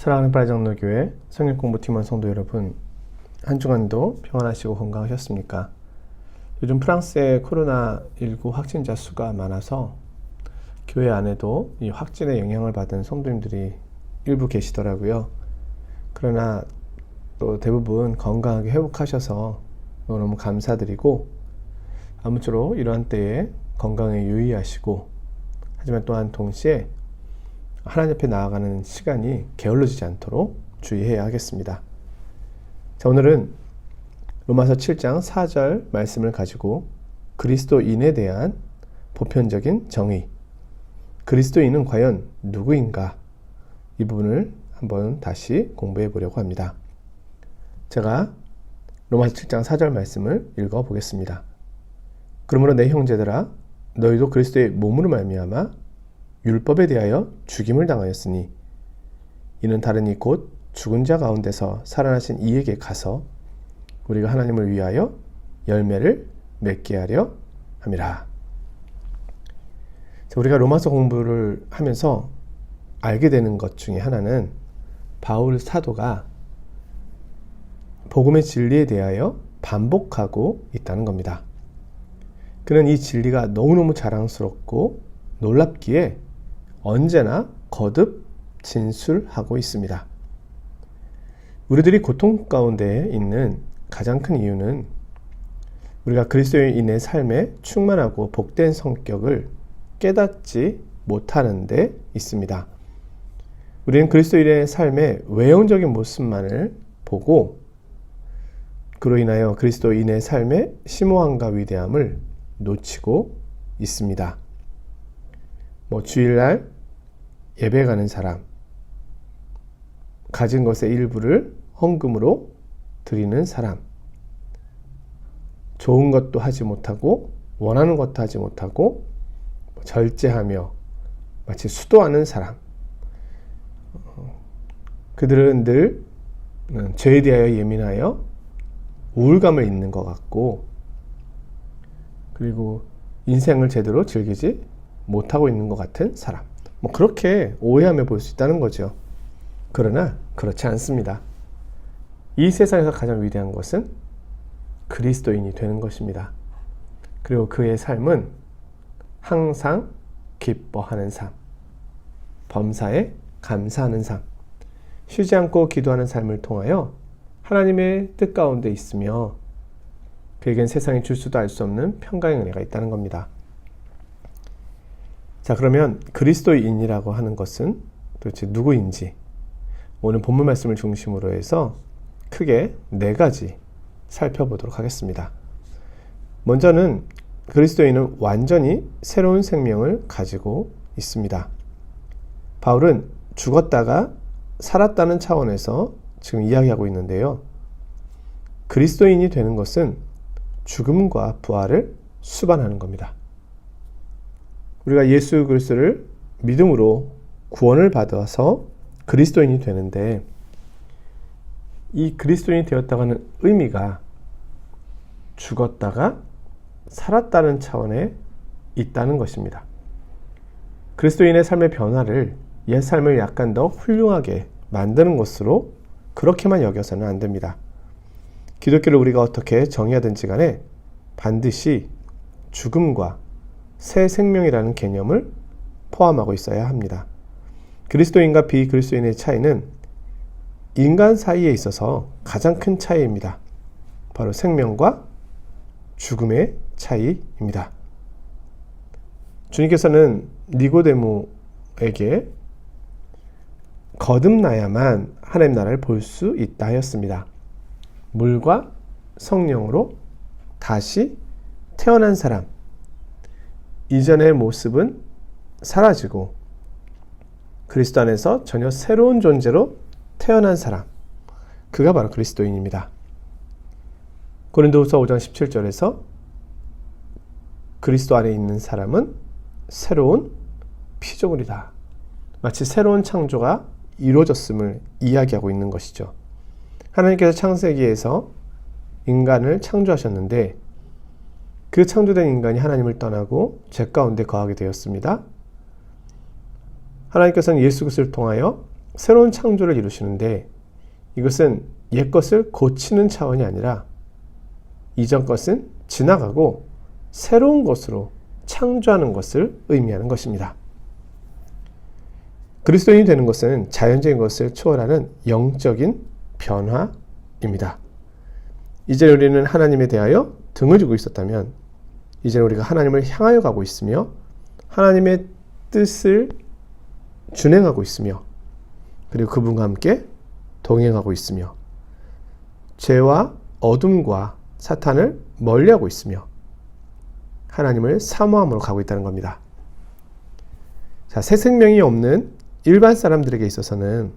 사랑하는 빨장로교회 성경공부팀원 성도 여러분, 한 주간도 평안하시고 건강하셨습니까? 요즘 프랑스의 코로나19 확진자 수가 많아서 교회 안에도 이 확진의 영향을 받은 성도님들이 일부 계시더라고요. 그러나 또 대부분 건강하게 회복하셔서 너무 감사드리고, 아무쪼록 이러한 때에 건강에 유의하시고, 하지만 또한 동시에 하나님 앞에 나아가는 시간이 게을러지지 않도록 주의해야 하겠습니다. 자, 오늘은 로마서 7장 4절 말씀을 가지고 그리스도인에 대한 보편적인 정의, 그리스도인은 과연 누구인가, 이 부분을 한번 다시 공부해 보려고 합니다. 제가 로마서 7장 4절 말씀을 읽어 보겠습니다. 그러므로 내 형제들아, 너희도 그리스도의 몸으로 말미암아 율법에 대하여 죽임을 당하였으니 이는 다른 이 곧 죽은 자 가운데서 살아나신 이에게 가서 우리가 하나님을 위하여 열매를 맺게 하려 함이라. 자, 우리가 로마서 공부를 하면서 알게 되는 것 중에 하나는 바울 사도가 복음의 진리에 대하여 반복하고 있다는 겁니다. 그는 이 진리가 너무너무 자랑스럽고 놀랍기에 언제나 거듭 진술하고 있습니다. 우리들이 고통 가운데 있는 가장 큰 이유는 우리가 그리스도인의 삶에 충만하고 복된 성격을 깨닫지 못하는 데 있습니다. 우리는 그리스도인의 삶의 외형적인 모습만을 보고 그로 인하여 그리스도인의 삶의 심오함과 위대함을 놓치고 있습니다. 주일날 예배 가는 사람, 가진 것의 일부를 헌금으로 드리는 사람, 좋은 것도 하지 못하고 원하는 것도 하지 못하고 절제하며 마치 수도하는 사람, 그들은 늘 죄에 대하여 예민하여 우울감을 잊는 것 같고, 그리고 인생을 제대로 즐기지 못하고 있는 것 같은 사람, 그렇게 오해하며 볼 수 있다는 거죠. 그러나 그렇지 않습니다. 이 세상에서 가장 위대한 것은 그리스도인이 되는 것입니다. 그리고 그의 삶은 항상 기뻐하는 삶, 범사에 감사하는 삶, 쉬지 않고 기도하는 삶을 통하여 하나님의 뜻 가운데 있으며 그에겐 세상이 줄 수도 알 수 없는 평강의 은혜가 있다는 겁니다. 자, 그러면 그리스도인이라고 하는 것은 도대체 누구인지 오늘 본문 말씀을 중심으로 해서 크게 4가지 살펴보도록 하겠습니다. 먼저는 그리스도인은 완전히 새로운 생명을 가지고 있습니다. 바울은 죽었다가 살았다는 차원에서 지금 이야기하고 있는데요. 그리스도인이 되는 것은 죽음과 부활을 수반하는 겁니다. 우리가 예수 그리스도를 믿음으로 구원을 받아서 그리스도인이 되는데, 이 그리스도인이 되었다고 하는 의미가 죽었다가 살았다는 차원에 있다는 것입니다. 그리스도인의 삶의 변화를 옛 삶을 약간 더 훌륭하게 만드는 것으로 그렇게만 여겨서는 안 됩니다. 기독교를 우리가 어떻게 정의하든지 간에 반드시 죽음과 새 생명이라는 개념을 포함하고 있어야 합니다. 그리스도인과 비그리스도인의 차이는 인간 사이에 있어서 가장 큰 차이입니다. 바로 생명과 죽음의 차이입니다. 주님께서는 니고데모에게 거듭나야만 하나님 나라를 볼 수 있다 하였습니다. 물과 성령으로 다시 태어난 사람, 이전의 모습은 사라지고 그리스도 안에서 전혀 새로운 존재로 태어난 사람, 그가 바로 그리스도인입니다. 고린도후서 5장 17절에서 그리스도 안에 있는 사람은 새로운 피조물이다, 마치 새로운 창조가 이루어졌음을 이야기하고 있는 것이죠. 하나님께서 창세기에서 인간을 창조하셨는데 그 창조된 인간이 하나님을 떠나고 죄 가운데 거하게 되었습니다. 하나님께서는 예수 그리스도를 통하여 새로운 창조를 이루시는데 이것은 옛 것을 고치는 차원이 아니라 이전 것은 지나가고 새로운 것으로 창조하는 것을 의미하는 것입니다. 그리스도인이 되는 것은 자연적인 것을 초월하는 영적인 변화입니다. 이제 우리는 하나님에 대하여 등을 주고 있었다면 이제 우리가 하나님을 향하여 가고 있으며 하나님의 뜻을 준행하고 있으며 그리고 그분과 함께 동행하고 있으며 죄와 어둠과 사탄을 멀리하고 있으며 하나님을 사모함으로 가고 있다는 겁니다. 자, 새 생명이 없는 일반 사람들에게 있어서는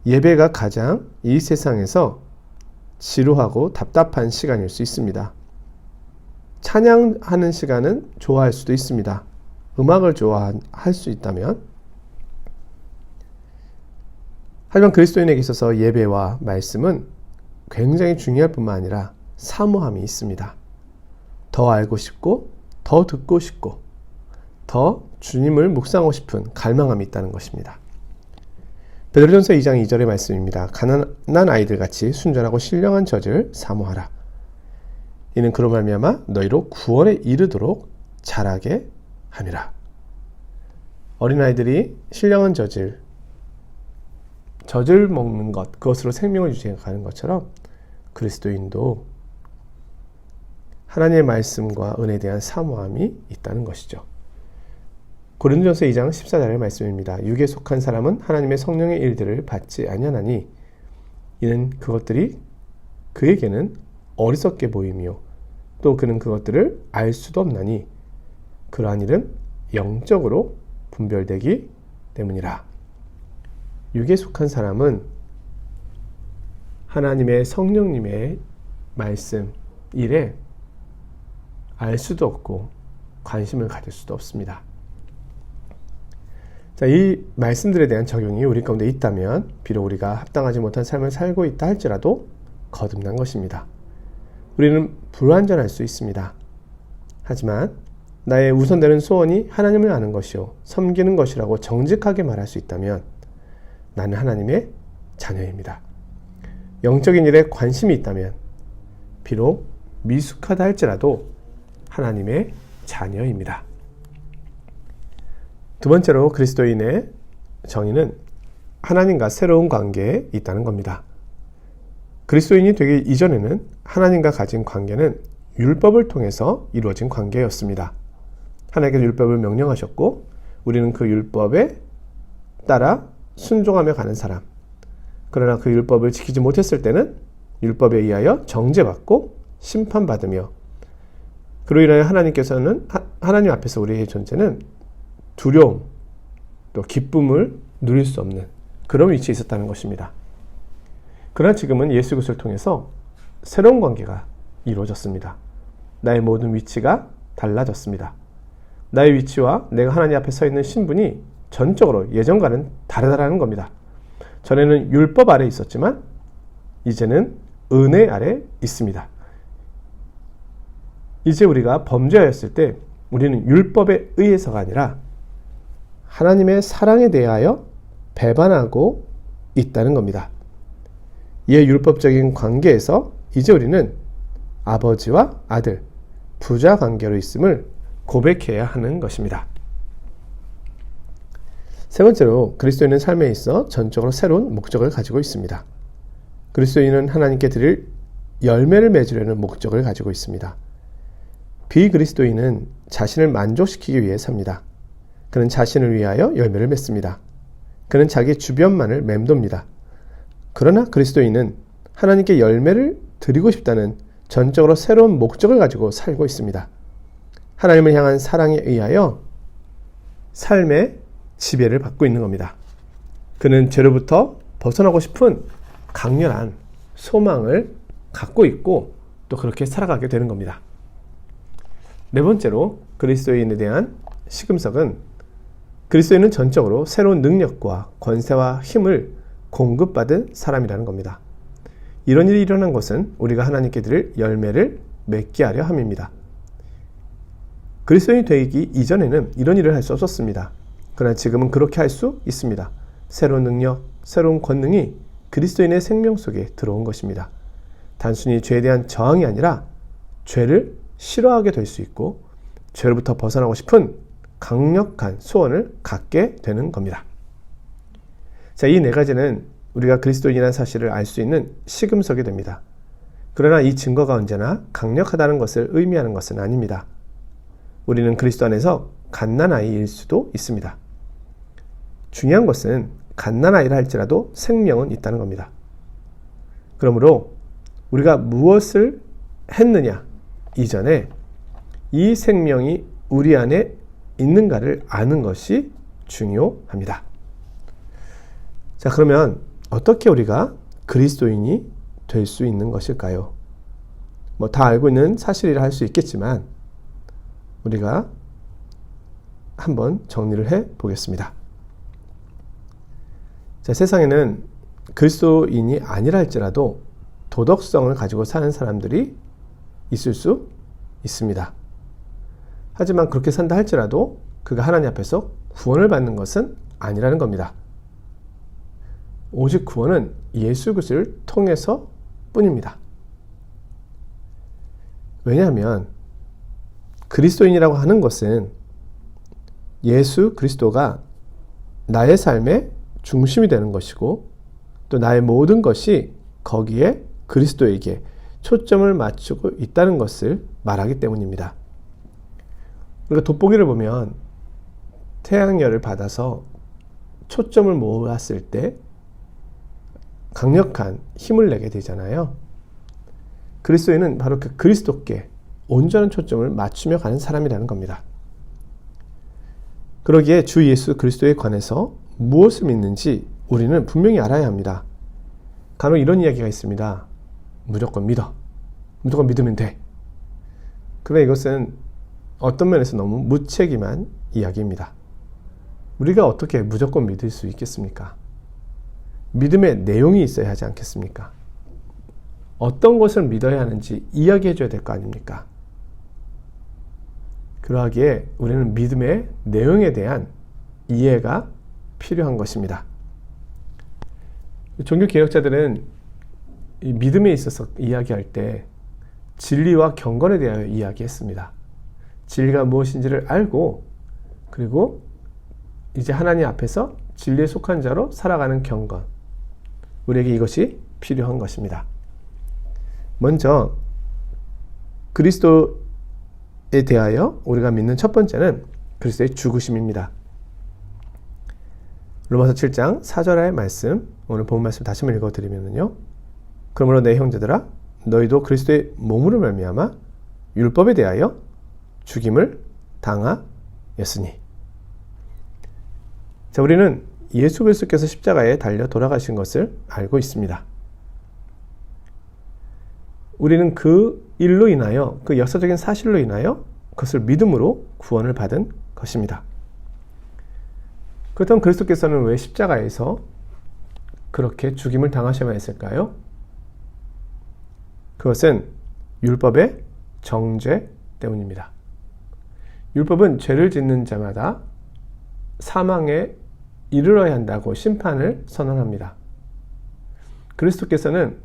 예배가 가장 이 세상에서 지루하고 답답한 시간일 수 있습니다. 찬양하는 시간은 좋아할 수도 있습니다. 음악을 좋아할 수 있다면. 하지만 그리스도인에게 있어서 예배와 말씀은 굉장히 중요할 뿐만 아니라 사모함이 있습니다. 더 알고 싶고 더 듣고 싶고 더 주님을 묵상하고 싶은 갈망함이 있다는 것입니다. 베드로전서 2장 2절의 말씀입니다. 가난한 아이들같이 순전하고 신령한 젖을 사모하라. 이는 그로 말미암아 너희로 구원에 이르도록 자라게 함이라. 어린아이들이 신령한 젖을 먹는 것, 그것으로 생명을 유지해가는 것처럼 그리스도인도 하나님의 말씀과 은혜에 대한 사모함이 있다는 것이죠. 고린도전서 2장 14절의 말씀입니다. 육에 속한 사람은 하나님의 성령의 일들을 받지 아니하나니 이는 그것들이 그에게는 어리석게 보이며 또 그는 그것들을 알 수도 없나니 그러한 일은 영적으로 분별되기 때문이라. 육에 속한 사람은 하나님의 성령님의 말씀, 일에 알 수도 없고 관심을 가질 수도 없습니다. 자, 이 말씀들에 대한 적용이 우리 가운데 있다면 비록 우리가 합당하지 못한 삶을 살고 있다 할지라도 거듭난 것입니다. 우리는 불완전할 수 있습니다. 하지만 나의 우선되는 소원이 하나님을 아는 것이요 섬기는 것이라고 정직하게 말할 수 있다면 나는 하나님의 자녀입니다. 영적인 일에 관심이 있다면 비록 미숙하다 할지라도 하나님의 자녀입니다. 두 번째로 그리스도인의 정의는 하나님과 새로운 관계에 있다는 겁니다. 그리스도인이 되기 이전에는 하나님과 가진 관계는 율법을 통해서 이루어진 관계였습니다. 하나님께서 율법을 명령하셨고 우리는 그 율법에 따라 순종하며 가는 사람. 그러나 그 율법을 지키지 못했을 때는 율법에 의하여 정죄받고 심판받으며 그로 인하여 하나님께서는 하나님 앞에서 우리의 존재는 두려움 또 기쁨을 누릴 수 없는 그런 위치에 있었다는 것입니다. 그러나 지금은 예수 그리스도를 통해서 새로운 관계가 이루어졌습니다. 나의 모든 위치가 달라졌습니다. 나의 위치와 내가 하나님 앞에 서 있는 신분이 전적으로 예전과는 다르다는 겁니다. 전에는 율법 아래 있었지만 이제는 은혜 아래 있습니다. 이제 우리가 범죄하였을 때 우리는 율법에 의해서가 아니라 하나님의 사랑에 대하여 배반하고 있다는 겁니다. 이에 율법적인 관계에서 이제 우리는 아버지와 아들, 부자 관계로 있음을 고백해야 하는 것입니다. 세 번째로 그리스도인은 삶에 있어 전적으로 새로운 목적을 가지고 있습니다. 그리스도인은 하나님께 드릴 열매를 맺으려는 목적을 가지고 있습니다. 비그리스도인은 자신을 만족시키기 위해 삽니다. 그는 자신을 위하여 열매를 맺습니다. 그는 자기 주변만을 맴돕니다. 그러나 그리스도인은 하나님께 열매를 드리고 싶다는 전적으로 새로운 목적을 가지고 살고 있습니다. 하나님을 향한 사랑에 의하여 삶의 지배를 받고 있는 겁니다. 그는 죄로부터 벗어나고 싶은 강렬한 소망을 갖고 있고 또 그렇게 살아가게 되는 겁니다. 네 번째로 그리스도인에 대한 시금석은 그리스도인은 전적으로 새로운 능력과 권세와 힘을 공급받은 사람이라는 겁니다. 이런 일이 일어난 것은 우리가 하나님께 드릴 열매를 맺게 하려 함입니다. 그리스도인이 되기 이전에는 이런 일을 할 수 없었습니다. 그러나 지금은 그렇게 할 수 있습니다. 새로운 능력, 새로운 권능이 그리스도인의 생명 속에 들어온 것입니다. 단순히 죄에 대한 저항이 아니라 죄를 싫어하게 될 수 있고 죄로부터 벗어나고 싶은 강력한 소원을 갖게 되는 겁니다. 자, 이 네 가지는 우리가 그리스도인이라는 사실을 알 수 있는 시금석이 됩니다. 그러나 이 증거가 언제나 강력하다는 것을 의미하는 것은 아닙니다. 우리는 그리스도 안에서 갓난아이일 수도 있습니다. 중요한 것은 갓난아이라 할지라도 생명은 있다는 겁니다. 그러므로 우리가 무엇을 했느냐 이전에 이 생명이 우리 안에 있는가를 아는 것이 중요합니다. 자, 그러면 어떻게 우리가 그리스도인이 될 수 있는 것일까요? 다 알고 있는 사실이라 할 수 있겠지만 우리가 한번 정리를 해 보겠습니다. 자, 세상에는 그리스도인이 아니라 할지라도 도덕성을 가지고 사는 사람들이 있을 수 있습니다. 하지만 그렇게 산다 할지라도 그가 하나님 앞에서 구원을 받는 것은 아니라는 겁니다. 오직 구원은 예수 그리스도를 통해서 뿐입니다. 왜냐하면 그리스도인이라고 하는 것은 예수 그리스도가 나의 삶의 중심이 되는 것이고 또 나의 모든 것이 거기에 그리스도에게 초점을 맞추고 있다는 것을 말하기 때문입니다. 우리가 돋보기를 보면 태양열을 받아서 초점을 모았을 때 강력한 힘을 내게 되잖아요. 그리스도인은 바로 그 그리스도께 온전한 초점을 맞추며 가는 사람이라는 겁니다. 그러기에 주 예수 그리스도에 관해서 무엇을 믿는지 우리는 분명히 알아야 합니다. 간혹 이런 이야기가 있습니다. 무조건 믿어. 무조건 믿으면 돼. 그러나 이것은 어떤 면에서 너무 무책임한 이야기입니다. 우리가 어떻게 무조건 믿을 수 있겠습니까? 믿음의 내용이 있어야 하지 않겠습니까? 어떤 것을 믿어야 하는지 이야기해 줘야 될 거 아닙니까? 그러하기에 우리는 믿음의 내용에 대한 이해가 필요한 것입니다. 종교개혁자들은 이 믿음에 있어서 이야기할 때 진리와 경건에 대하여 이야기했습니다. 진리가 무엇인지를 알고 그리고 이제 하나님 앞에서 진리에 속한 자로 살아가는 경건, 우리에게 이것이 필요한 것입니다. 먼저 그리스도에 대하여 우리가 믿는 첫 번째는 그리스도의 죽으심입니다. 로마서 7장 4절의 말씀, 오늘 본 말씀 다시 한번 읽어드리면요. 그러므로 내 형제들아 너희도 그리스도의 몸으로 말미암아 율법에 대하여 죽임을 당하였으니. 자, 우리는 예수 그리스도께서 십자가에 달려 돌아가신 것을 알고 있습니다. 우리는 그 일로 인하여, 그 역사적인 사실로 인하여 그것을 믿음으로 구원을 받은 것입니다. 그렇다면 그리스도께서는 왜 십자가에서 그렇게 죽임을 당하셔야 했을까요? 그것은 율법의 정죄 때문입니다. 율법은 죄를 짓는 자마다 사망에 이르러야 한다고 심판을 선언합니다. 그리스도께서는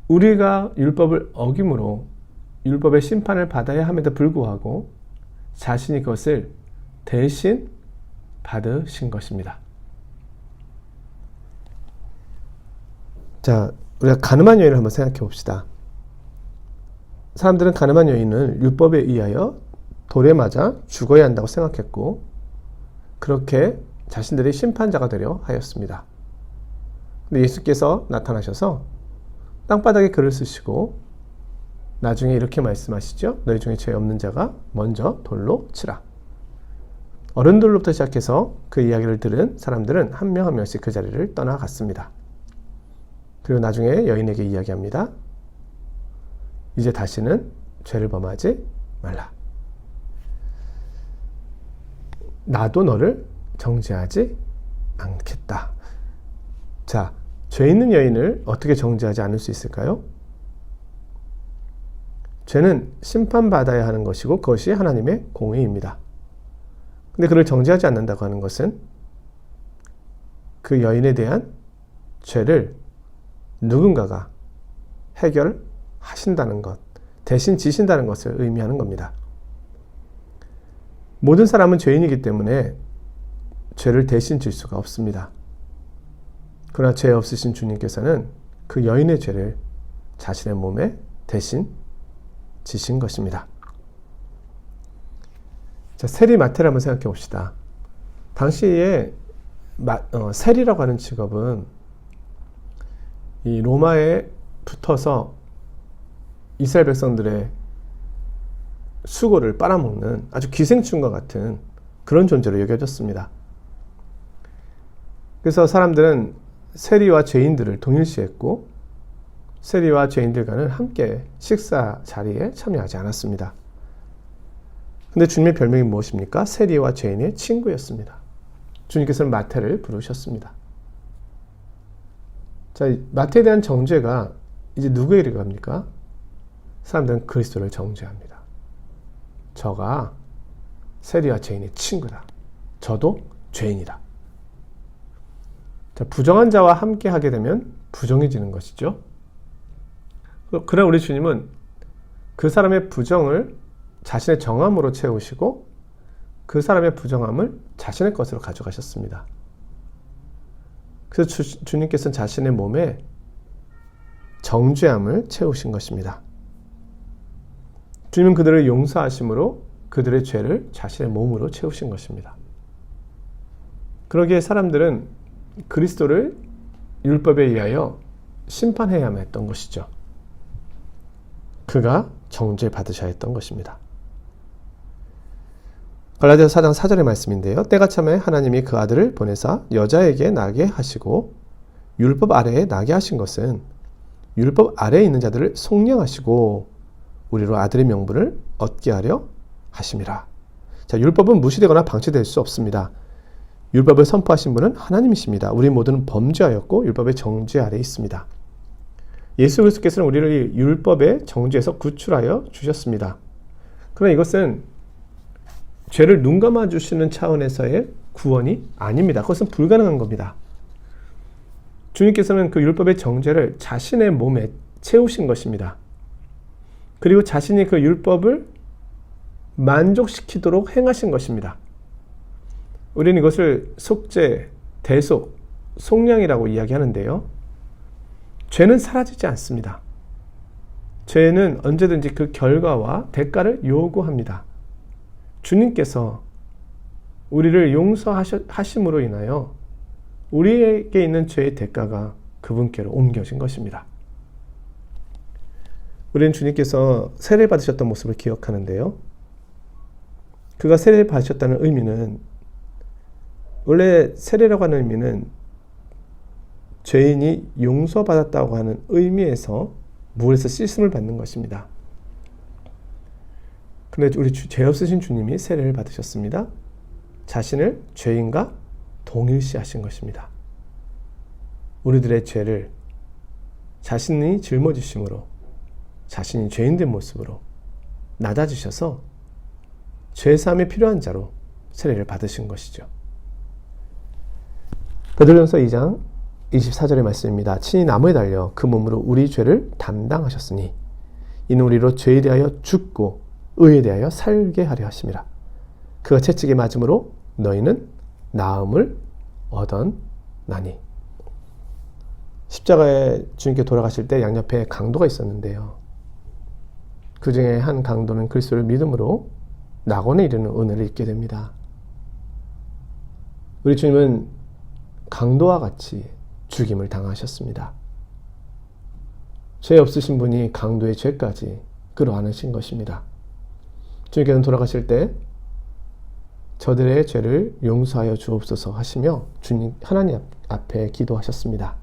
우리가 율법을 어김으로 율법의 심판을 받아야 함에도 불구하고 자신이 그것을 대신 받으신 것입니다. 자, 우리가 가늠한 여인을 한번 생각해 봅시다. 사람들은 가늠한 여인을 율법에 의하여 돌에 맞아 죽어야 한다고 생각했고 그렇게 자신들이 심판자가 되려 하였습니다. 근데 예수께서 나타나셔서 땅바닥에 글을 쓰시고 나중에 이렇게 말씀하시죠. 너희 중에 죄 없는 자가 먼저 돌로 치라. 어른들로부터 시작해서 그 이야기를 들은 사람들은 한 명 한 명씩 그 자리를 떠나갔습니다. 그리고 나중에 여인에게 이야기합니다. 이제 다시는 죄를 범하지 말라. 나도 너를 정죄하지 않겠다. 자, 죄 있는 여인을 어떻게 정죄하지 않을 수 있을까요? 죄는 심판받아야 하는 것이고 그것이 하나님의 공의입니다. 근데 그를 정죄하지 않는다고 하는 것은 그 여인에 대한 죄를 누군가가 해결하신다는 것, 대신 지신다는 것을 의미하는 겁니다. 모든 사람은 죄인이기 때문에 죄를 대신 질 수가 없습니다. 그러나 죄 없으신 주님께서는 그 여인의 죄를 자신의 몸에 대신 지신 것입니다. 자, 세리마태를 한번 생각해 봅시다. 당시에 세리라고 하는 직업은 이 로마에 붙어서 이스라엘 백성들의 수고를 빨아먹는 아주 기생충과 같은 그런 존재로 여겨졌습니다. 그래서 사람들은 세리와 죄인들을 동일시했고 세리와 죄인들과는 함께 식사 자리에 참여하지 않았습니다. 근데 주님의 별명이 무엇입니까? 세리와 죄인의 친구였습니다. 주님께서는 마태를 부르셨습니다. 자, 마태에 대한 정죄가 이제 누구에게 갑니까? 사람들은 그리스도를 정죄합니다. 저가 세리와 죄인의 친구다. 저도 죄인이다. 자, 부정한 자와 함께 하게 되면 부정해지는 것이죠. 그러나 우리 주님은 그 사람의 부정을 자신의 정함으로 채우시고 그 사람의 부정함을 자신의 것으로 가져가셨습니다. 그래서 주님께서는 자신의 몸에 정죄함을 채우신 것입니다. 주님은 그들을 용서하심으로 그들의 죄를 자신의 몸으로 채우신 것입니다. 그러기에 사람들은 그리스도를 율법에 의하여 심판해야만 했던 것이죠. 그가 정죄받으셔야 했던 것입니다. 갈라디아서 4장 4절의 말씀인데요. 때가 참에 하나님이 그 아들을 보내사 여자에게 나게 하시고 율법 아래에 나게 하신 것은 율법 아래에 있는 자들을 속량하시고 우리로 아들의 명분을 얻게 하려 하심이라. 자, 율법은 무시되거나 방치될 수 없습니다. 율법을 선포하신 분은 하나님이십니다. 우리 모두는 범죄하였고 율법의 정죄 아래에 있습니다. 예수 그리스도께서는 우리를 율법의 정죄에서 구출하여 주셨습니다. 그러나 이것은 죄를 눈감아 주시는 차원에서의 구원이 아닙니다. 그것은 불가능한 겁니다. 주님께서는 그 율법의 정죄를 자신의 몸에 채우신 것입니다. 그리고 자신이 그 율법을 만족시키도록 행하신 것입니다. 우리는 이것을 속죄, 대속, 속량이라고 이야기하는데요. 죄는 사라지지 않습니다. 죄는 언제든지 그 결과와 대가를 요구합니다. 주님께서 우리를 용서하심으로 인하여 우리에게 있는 죄의 대가가 그분께로 옮겨진 것입니다. 우리는 주님께서 세례 받으셨던 모습을 기억하는데요. 그가 세례 받으셨다는 의미는 원래 세례라고 하는 의미는 죄인이 용서받았다고 하는 의미에서 물에서 씻음을 받는 것입니다. 그런데 우리 죄 없으신 주님이 세례를 받으셨습니다. 자신을 죄인과 동일시하신 것입니다. 우리들의 죄를 자신이 짊어지심으로 자신이 죄인된 모습으로 낮아지셔서 죄사함이 필요한 자로 세례를 받으신 것이죠. 베드로전서 2장 24절의 말씀입니다. 친히 나무에 달려 그 몸으로 우리 죄를 담당하셨으니 이는 우리로 죄에 대하여 죽고 의에 대하여 살게 하려 하심이라. 그가 채찍에 맞음으로 너희는 나음을 얻었나니. 십자가에 주님께 돌아가실 때 양옆에 강도가 있었는데요. 그 중에 한 강도는 그리스도를 믿음으로 낙원에 이르는 은혜를 입게 됩니다. 우리 주님은 강도와 같이 죽임을 당하셨습니다. 죄 없으신 분이 강도의 죄까지 끌어안으신 것입니다. 주님께서는 돌아가실 때 저들의 죄를 용서하여 주옵소서 하시며 주님 하나님 앞에 기도하셨습니다.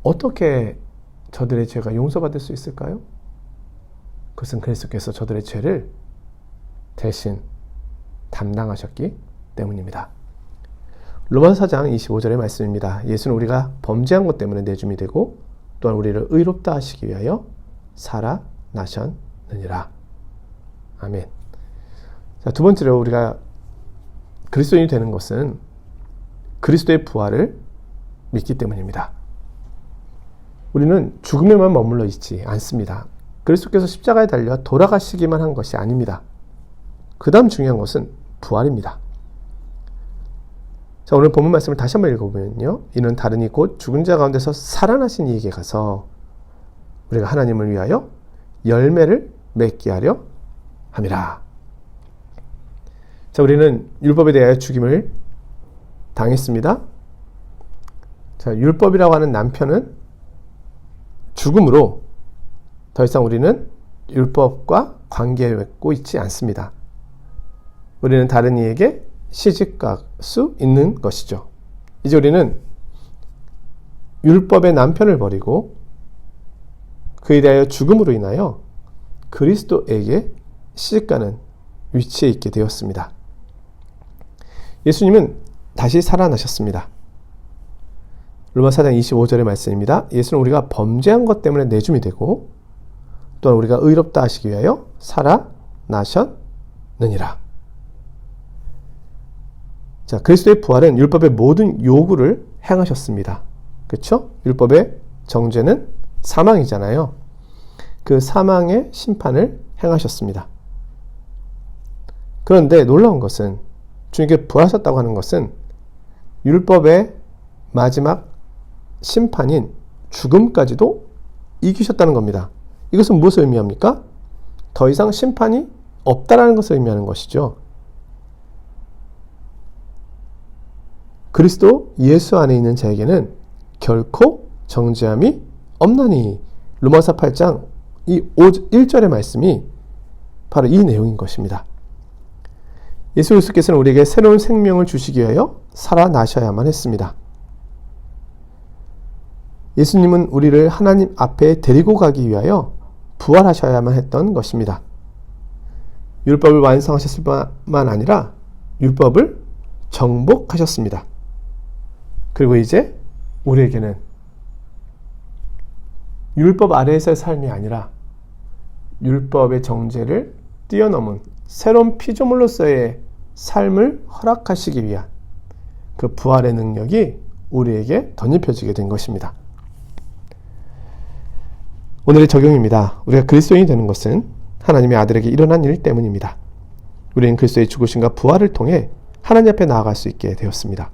어떻게 저들의 죄가 용서받을 수 있을까요? 그것은 그리스도께서 저들의 죄를 대신 담당하셨기 때문입니다. 로마서 4장 25절의 말씀입니다. 예수는 우리가 범죄한 것 때문에 내줌이 되고 또한 우리를 의롭다 하시기 위하여 살아나셨느니라. 아멘. 자, 두 번째로 우리가 그리스도인이 되는 것은 그리스도의 부활을 믿기 때문입니다. 우리는 죽음에만 머물러 있지 않습니다. 그리스도께서 십자가에 달려 돌아가시기만 한 것이 아닙니다. 그 다음 중요한 것은 부활입니다. 자, 오늘 본문 말씀을 다시 한번 읽어보면요. 이는 다르니 곧 죽은 자 가운데서 살아나신 이에게 가서 우리가 하나님을 위하여 열매를 맺게 하려 함이라. 자, 우리는 율법에 대하여 죽임을 당했습니다. 자, 율법이라고 하는 남편은 죽음으로 더 이상 우리는 율법과 관계를 맺고 있지 않습니다. 우리는 다른 이에게 시집갈 수 있는 것이죠. 이제 우리는 율법의 남편을 버리고 그에 대하여 죽음으로 인하여 그리스도에게 시집가는 위치에 있게 되었습니다. 예수님은 다시 살아나셨습니다. 로마서 4장 25절의 말씀입니다. 예수는 우리가 범죄한 것 때문에 내줌이 되고 또한 우리가 의롭다 하시기 위하여 살아나셨느니라. 자, 그리스도의 부활은 율법의 모든 요구를 행하셨습니다. 그렇죠? 율법의 정죄는 사망이잖아요. 그 사망의 심판을 행하셨습니다. 그런데 놀라운 것은 주님께 부활하셨다고 하는 것은 율법의 마지막 심판인 죽음까지도 이기셨다는 겁니다. 이것은 무엇을 의미합니까? 더 이상 심판이 없다라는 것을 의미하는 것이죠. 그리스도 예수 안에 있는 자에게는 결코 정죄함이 없나니. 로마서 8장 이 1절의 말씀이 바로 이 내용인 것입니다. 예수 그리스도께서는 우리에게 새로운 생명을 주시기 위하여 살아나셔야만 했습니다. 예수님은 우리를 하나님 앞에 데리고 가기 위하여 부활하셔야만 했던 것입니다. 율법을 완성하셨을 뿐만 아니라 율법을 정복하셨습니다. 그리고 이제 우리에게는 율법 아래에서의 삶이 아니라 율법의 정죄를 뛰어넘은 새로운 피조물로서의 삶을 허락하시기 위한 그 부활의 능력이 우리에게 덧입혀지게 된 것입니다. 오늘의 적용입니다. 우리가 그리스도인이 되는 것은 하나님의 아들에게 일어난 일 때문입니다. 우리는 그리스도의 죽으심과 부활을 통해 하나님 앞에 나아갈 수 있게 되었습니다.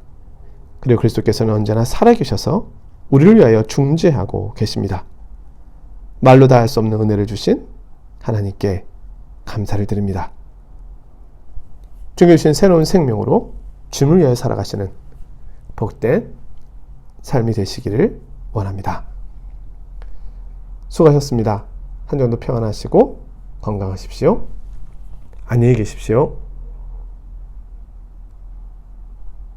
그리고 그리스도께서는 언제나 살아계셔서 우리를 위하여 중재하고 계십니다. 말로 다 할 수 없는 은혜를 주신 하나님께 감사를 드립니다. 주님께 주신 새로운 생명으로 주님을 위하여 살아가시는 복된 삶이 되시기를 원합니다. 수고하셨습니다. 한 주간도 평안하시고 건강하십시오. 안녕히 계십시오.